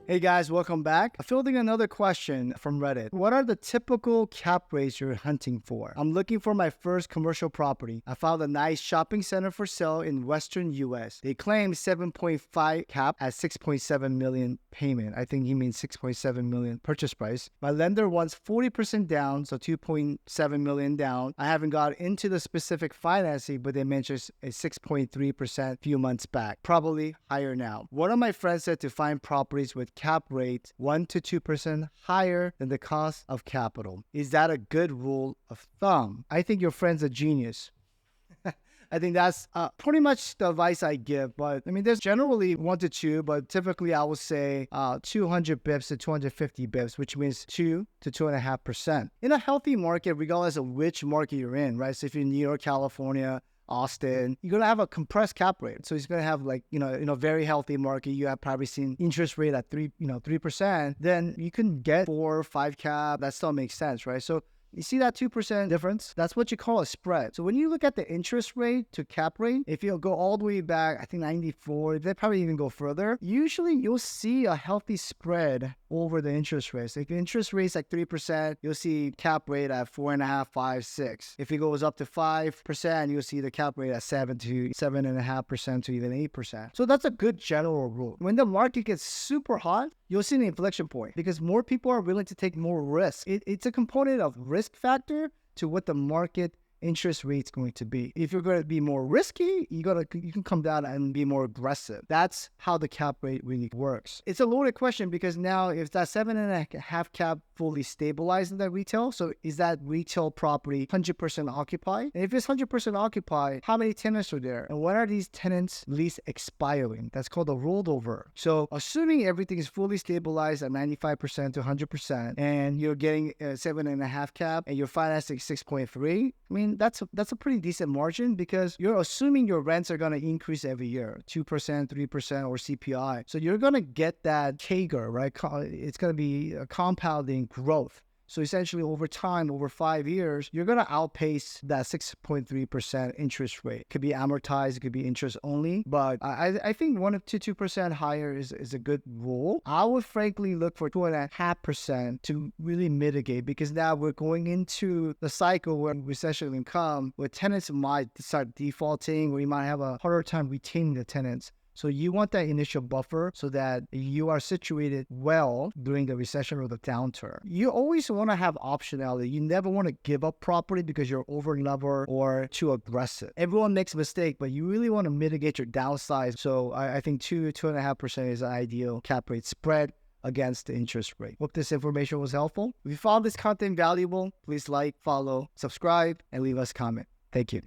Hey guys, welcome back. Fielding another question from Reddit. What are the typical cap rates you're hunting for? I'm looking for my first commercial property. I found a nice shopping center for sale in Western US. They claim 7.5 cap at 6.7 million payment. I think he means 6.7 million purchase price. My lender wants 40% down, so 2.7 million down. I haven't got into the specific financing, but they mentioned a 6.3% few months back. Probably higher now. One of my friends said to find properties with cap rate 1 to 2% higher than the cost of capital. Is that a good rule of thumb? I think your friend's a genius. I think that's pretty much the advice I give. But I mean, there's generally 1 to 2, but typically I would say 200 bips to 250 bips, which means 2 to 2.5%. In a healthy market, regardless of which market you're in, right? So if you're in New York, California, Austin, you're going to have a compressed cap rate. So it's going to have like, in a very healthy market, you have probably seen interest rate at 3%, then you can get 4 or 5 cap. That still makes sense, right? So you see that 2% difference? That's what you call a spread. So when you look at the interest rate to cap rate, if you go all the way back, I think 94, they probably even go further. Usually you'll see a healthy spread over the interest rate. So if your interest rate's like 3%, you'll see cap rate at 4.5, 5, 6. If it goes up to 5%, you'll see the cap rate at 7 to 7.5% to even 8%. So that's a good general rule. When the market gets super hot, you'll see an inflection point because more people are willing to take more risk. It's a component of risk factor to what the market interest rate's going to be. If you're going to be more risky, you can come down and be more aggressive. That's how the cap rate really works. It's a loaded question because now if that 7.5 cap fully stabilized in that retail, so is that retail property 100% occupied? And if it's 100% occupied, how many tenants are there? And when are these tenants lease expiring? That's called a rollover. So assuming everything is fully stabilized at 95% to 100% and you're getting a 7.5 cap and you're financing 6.3, I mean, that's a pretty decent margin because you're assuming your rents are going to increase every year, 2%, 3%, or CPI. So you're going to get that CAGR, right? It's going to be a compounding growth. So essentially over time, over 5 years, you're going to outpace that 6.3% interest rate. It could be amortized, it could be interest only, but I think 1 to 2% higher is a good rule. I would frankly look for 2.5% to really mitigate because now we're going into the cycle where recession will come, where tenants might start defaulting, or you might have a harder time retaining the tenants. So you want that initial buffer so that you are situated well during the recession or the downturn. You always want to have optionality. You never want to give up property because you're over-levered or too aggressive. Everyone makes a mistake, but you really want to mitigate your downside. So I think 2.5% is an ideal cap rate spread against the interest rate. Hope this information was helpful. If you found this content valuable, please like, follow, subscribe, and leave us a comment. Thank you.